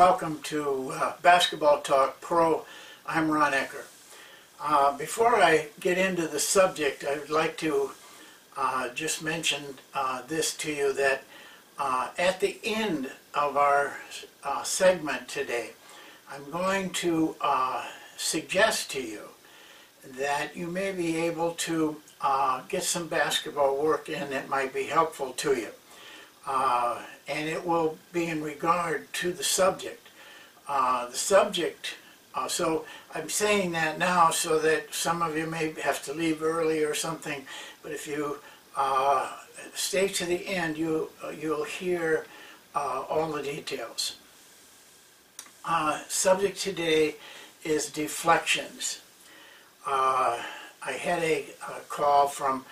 welcome to Basketball Talk Pro. I'm Ron Ekker. Before I get into the subject, I would like to just mention this to you, that at the end of our segment today, I'm going to suggest to you that you may be able to get some basketball work in that might be helpful to you. And it will be in regard to the subject. So I'm saying that now so that some of you may have to leave early or something, but if you stay to the end, you'll hear all the details. Subject today is deflections. I had a call from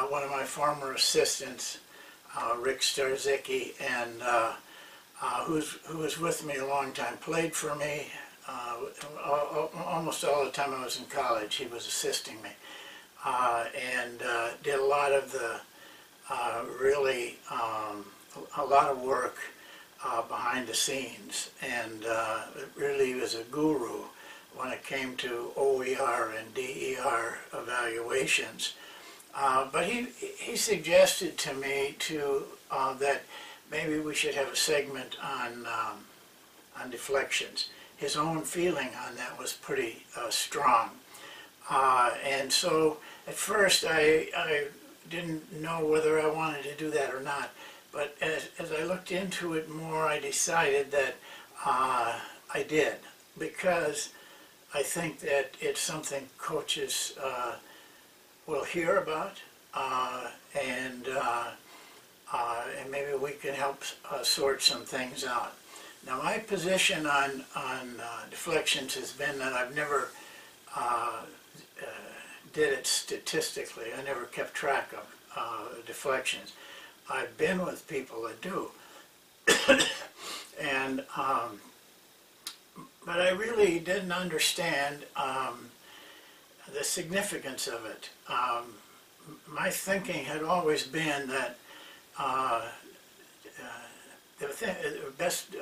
one of my former assistants, Rick Starzicki, and who was with me a long time, played for me almost all the time I was in college. He was assisting me, and did a lot of the really a lot of work behind the scenes, and really was a guru when it came to OER and DER evaluations. But he suggested to me that maybe we should have a segment on deflections. His own feeling on that was pretty strong. And so at first I didn't know whether I wanted to do that or not. But as I looked into it more, I decided that I did, because I think that it's something coaches will hear about, and maybe we can help sort some things out. Now, my position on deflections has been that I've never did it statistically. I never kept track of deflections. I've been with people that do, and but I really didn't understand the significance of it. My thinking had always been that the best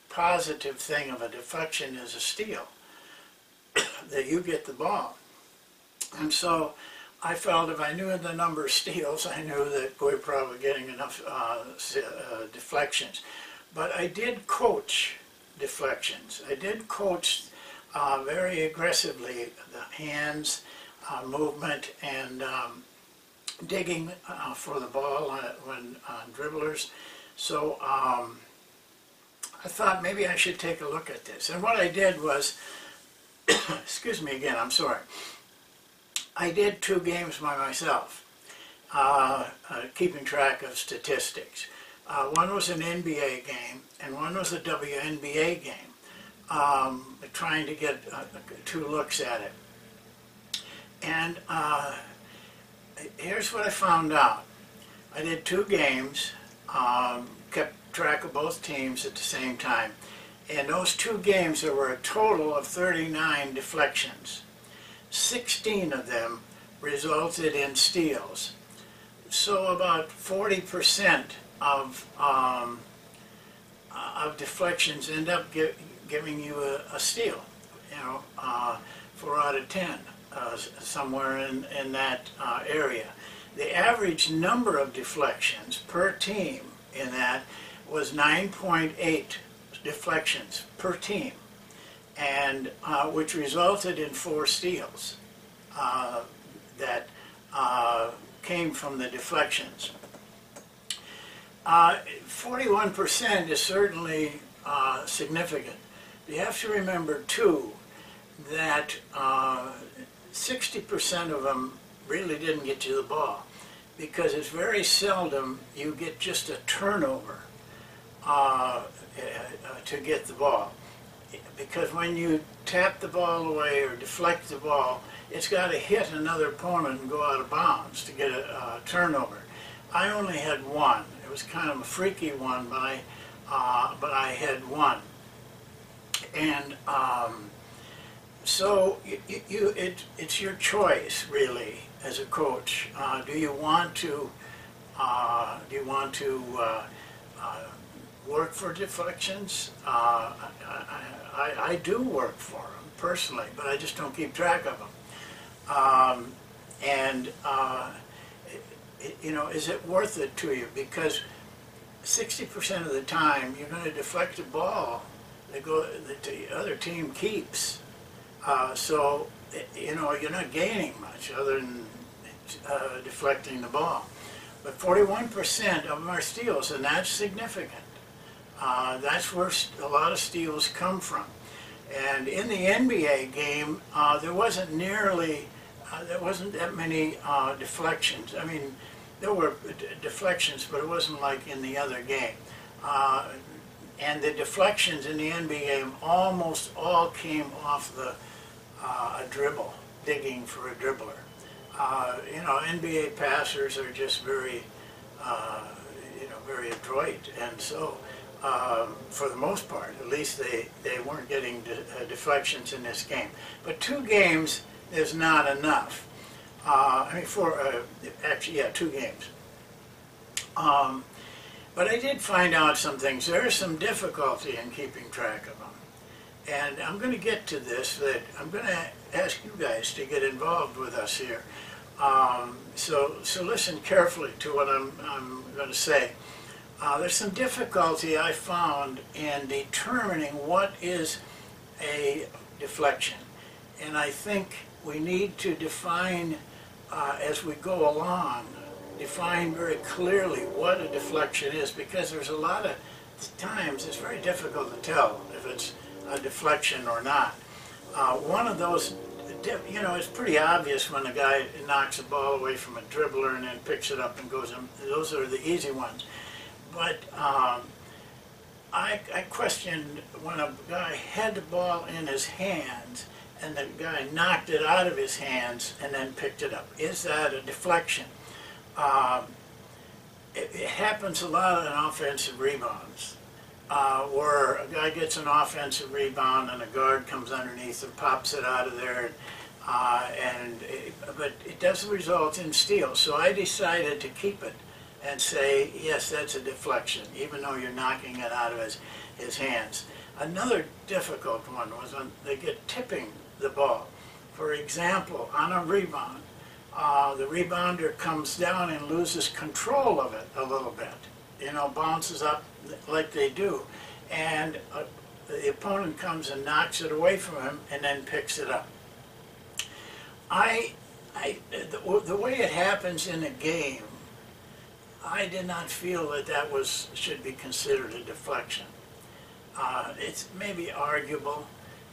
positive thing of a deflection is a steal, that you get the ball. And so I felt if I knew the number of steals, I knew that we're probably getting enough deflections. But I did coach deflections. I did coach very aggressively the hands, movement, and digging for the ball when dribblers. So I thought maybe I should take a look at this. And what I did was, excuse me again, I'm sorry. I did 2 games by myself, keeping track of statistics. One was an NBA game, and one was a WNBA game, trying to get 2 looks at it. And here's what I found out. I did 2 games, kept track of both teams at the same time. In those 2 games, there were a total of 39 deflections. 16 of them resulted in steals. So about 40% of deflections end up giving you a steal, 4 out of 10, somewhere in that area. The average number of deflections per team in that was 9.8 deflections per team, and which resulted in 4 steals that came from the deflections. 41% is certainly significant. You have to remember too that 60% of them really didn't get you the ball, because it's very seldom you get just a turnover to get the ball. Because when you tap the ball away or deflect the ball, it's got to hit another opponent and go out of bounds to get a turnover. I only had 1. It was kind of a freaky one, but I had 1. And so it's your choice, really, as a coach. Do you want to work for deflections. I do work for them personally, but I just don't keep track of them. You know, is it worth it to you? Because 60% of the time you're going to deflect a ball that the other team keeps. So, you know, you're not gaining much other than deflecting the ball. But 41% of them are steals, and that's significant. That's where a lot of steals come from. And in the NBA game, there wasn't that many deflections. I mean, there were deflections, but it wasn't like in the other game. And the deflections in the NBA game almost all came off a dribble, digging for a dribbler. You know, NBA passers are just very, you know, very adroit, and so for the most part, at least they weren't getting deflections in this game. But 2 games is not enough. I mean, actually, yeah, 2 games. But I did find out some things. There is some difficulty in keeping track of them. And I'm going to get to this, that I'm going to ask you guys to get involved with us here. So listen carefully to what I'm going to say. There's some difficulty I found in determining what is a deflection. And I think we need to define, as we go along, define very clearly what a deflection is, because there's a lot of times it's very difficult to tell if it's a deflection or not. One of those, you know, it's pretty obvious when a guy knocks a ball away from a dribbler and then picks it up and goes in. Those are the easy ones. But I questioned when a guy had the ball in his hands and the guy knocked it out of his hands and then picked it up. Is that a deflection? It happens a lot in offensive rebounds, where a guy gets an offensive rebound and a guard comes underneath and pops it out of there, but it doesn't result in steal. So I decided to keep it and say, yes, that's a deflection, even though you're knocking it out of his hands. Another difficult one was when they get tipping the ball. For example, on a rebound, the rebounder comes down and loses control of it a little bit. You know, bounces up like they do, and the opponent comes and knocks it away from him and then picks it up. The way it happens in a game, I did not feel that should be considered a deflection. It's maybe arguable,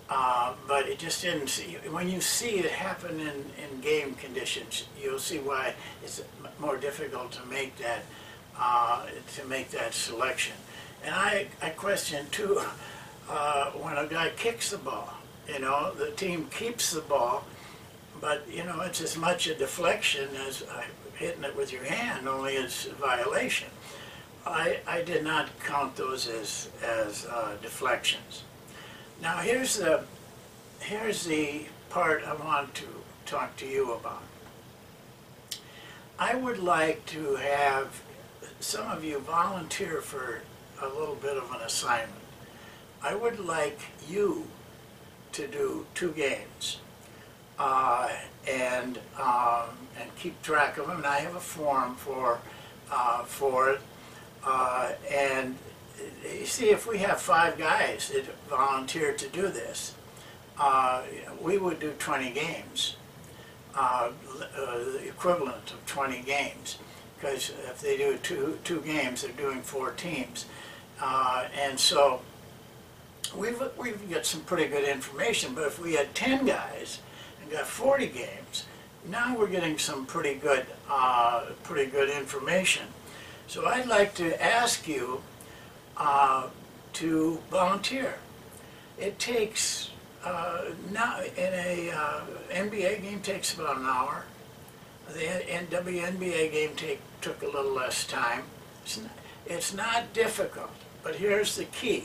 but it just didn't see. When you see it happen in game conditions, you'll see why it's more difficult to make that selection. And I question too, when a guy kicks the ball, you know, the team keeps the ball, but you know, it's as much a deflection as hitting it with your hand, only it's a violation. I did not count those as deflections. Now here's the part I want to talk to you about. I would like to have some of you volunteer for a little bit of an assignment. I would like you to do 2 games and keep track of them. And I have a form for it. And you see, if we have 5 guys that volunteer to do this, we would do 20 games, the equivalent of 20 games. Because if they do two games, they're doing 4 teams. And so we've got some pretty good information, but if we had 10 guys and got 40 games, now we're getting some pretty good information. So I'd like to ask you to volunteer. It takes, now in a NBA game takes about an hour. The WNBA game took a little less time. It's not difficult, but here's the key.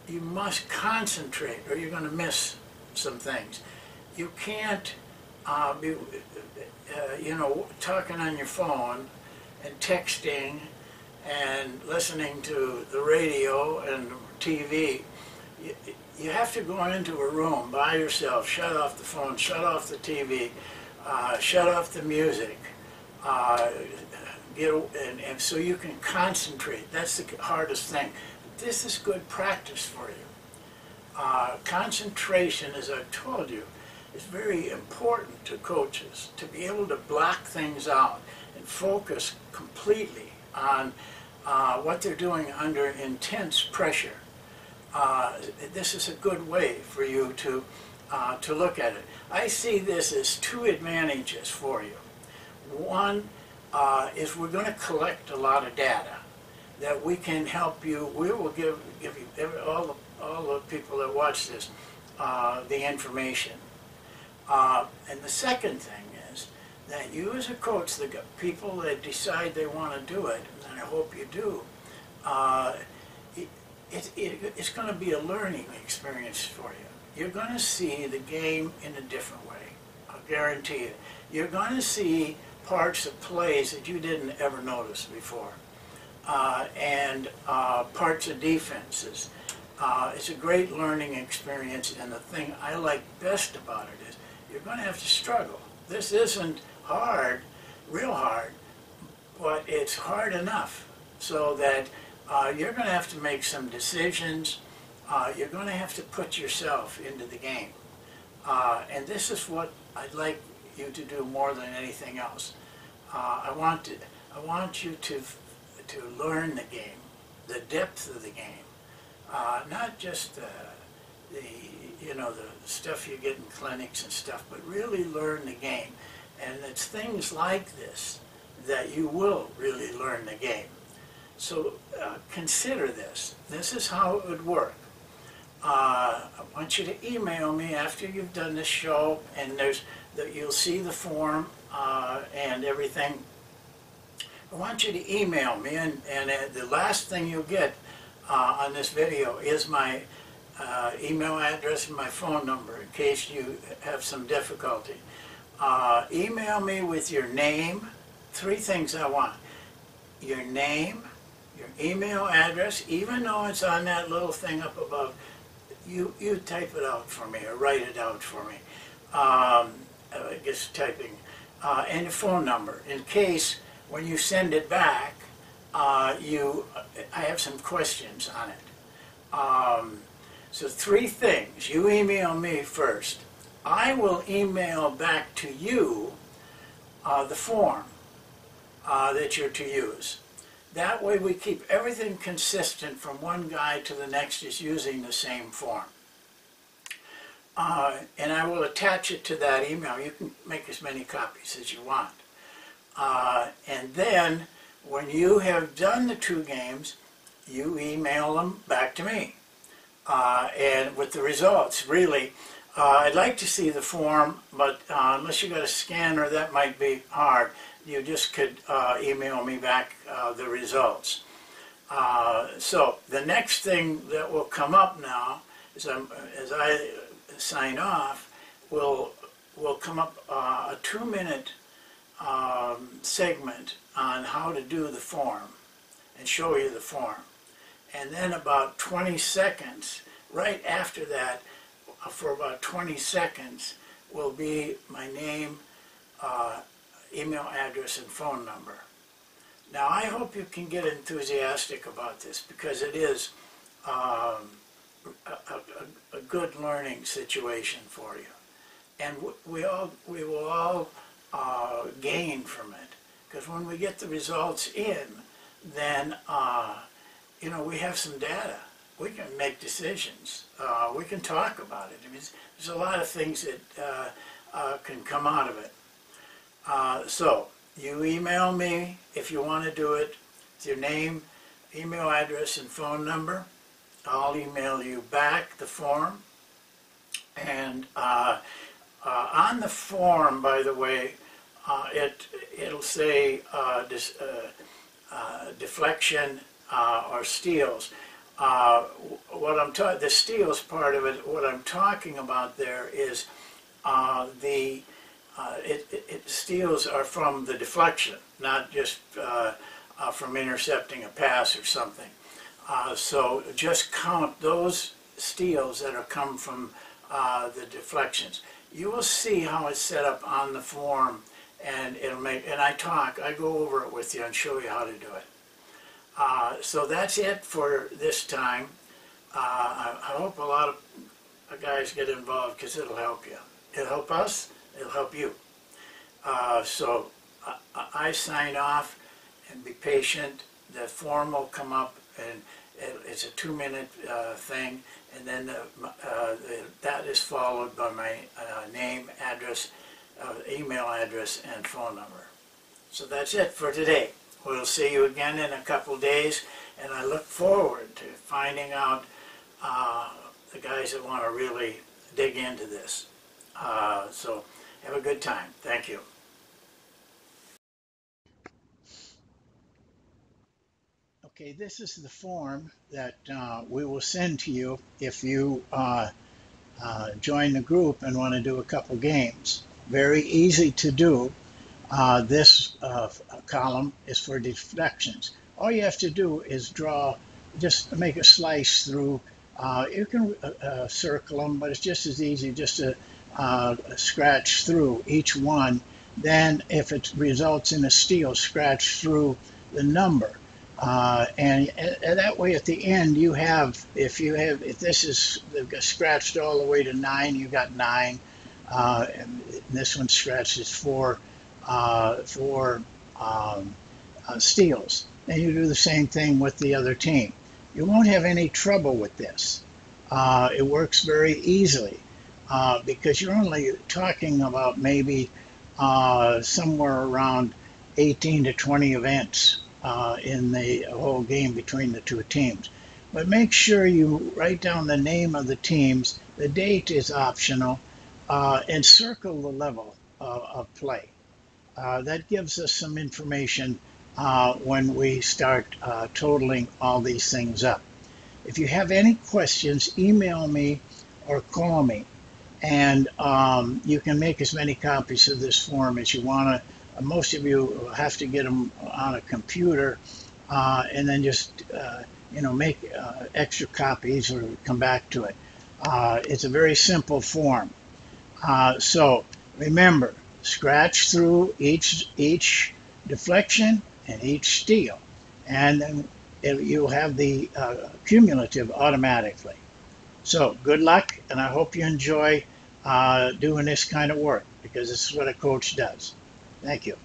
You must concentrate or you're going to miss some things. You can't be, you know, talking on your phone and texting and listening to the radio and TV, you have to go into a room by yourself, shut off the phone, shut off the TV, shut off the music, and so you can concentrate. That's the hardest thing. This is good practice for you. Concentration, as I've told you, is very important to coaches, to be able to block things out and focus completely on what they're doing under intense pressure. This is a good way for you to look at it. I see this as two advantages for you. One is we're going to collect a lot of data that we can help you. We will give you all the people that watch this the information. And the second thing is that you as a coach, the people that decide they want to do it, and I hope you do, it's going to be a learning experience for you. You're going to see the game in a different way. I'll guarantee it. You're going to see parts of plays that you didn't ever notice before, and parts of defenses. It's a great learning experience, and the thing I like best about it is you're going to have to struggle. This isn't hard, real hard, but it's hard enough so that you're going to have to make some decisions. You're going to have to put yourself into the game. And this is what I'd like you to do more than anything else. I want you to learn the game, the depth of the game, not just the stuff you get in clinics and stuff, but really learn the game. And it's things like this that you will really learn the game. So consider this. This is how it would work. I want you to email me after you've done this show, and you'll see the form and everything. I want you to email me, and the last thing you'll get on this video is my email address and my phone number in case you have some difficulty. Email me with your name. 3 things I want. Your name, your email address, even though it's on that little thing up above, you type it out for me or write it out for me. I guess typing. And your phone number in case when you send it back, I have some questions on it. So 3 things. You email me first. I will email back to you the form that you're to use. That way we keep everything consistent from one guy to the next is using the same form. And I will attach it to that email. You can make as many copies as you want. And then when you have done the 2 games, you email them back to me. And with the results, really, I'd like to see the form, but unless you got a scanner, that might be hard. You just could email me back the results. So the next thing that will come up now, as I sign off, will come up a 2-minute segment on how to do the form and show you the form. And then about 20 seconds, right after that, for about 20 seconds, will be my name, email address, and phone number. Now, I hope you can get enthusiastic about this because it is a good learning situation for you. And we will all gain from it, because when we get the results in, then we have some data. We can make decisions. We can talk about it. I mean, there's a lot of things that can come out of it. So you email me if you want to do it with your name, email address, and phone number. I'll email you back the form. And on the form, by the way, it'll say deflection or steals. The steals part of it, what I'm talking about there is steals are from the deflection, not just from intercepting a pass or something. So just count those steals that have come from the deflections. You will see how it's set up on the form, and it'll make, and I go over it with you and show you how to do it. So that's it for this time. I hope a lot of guys get involved, because it'll help you. It'll help us, it'll help you. So I sign off, and be patient. The form will come up, and it's a 2-minute thing, and then that is followed by my name, address, email address, and phone number. So that's it for today. We'll see you again in a couple days, and I look forward to finding out the guys that want to really dig into this. So have a good time. Thank you. Okay, this is the form that we will send to you if you join the group and want to do a couple games. Very easy to do. This column is for deflections. All you have to do is just make a slice through. You can circle them, but it's just as easy just to scratch through each one. Then if it results in a steal, scratch through the number. And that way at the end you have, if this is scratched all the way to 9, you got 9. And this one scratches 4 steals. And you do the same thing with the other team. You won't have any trouble with this. It works very easily because you're only talking about maybe somewhere around 18 to 20 events in the whole game between the two teams. But make sure you write down the name of the teams. The date is optional, and circle the level of play. That gives us some information when we start totaling all these things up. If you have any questions, email me or call me, and you can make as many copies of this form as you want to. Most of you have to get them on a computer, and then just make extra copies or come back to it. It's a very simple form. So remember, scratch through each deflection and each steal, and then you'll have the cumulative automatically. So good luck, and I hope you enjoy doing this kind of work, because this is what a coach does. Thank you.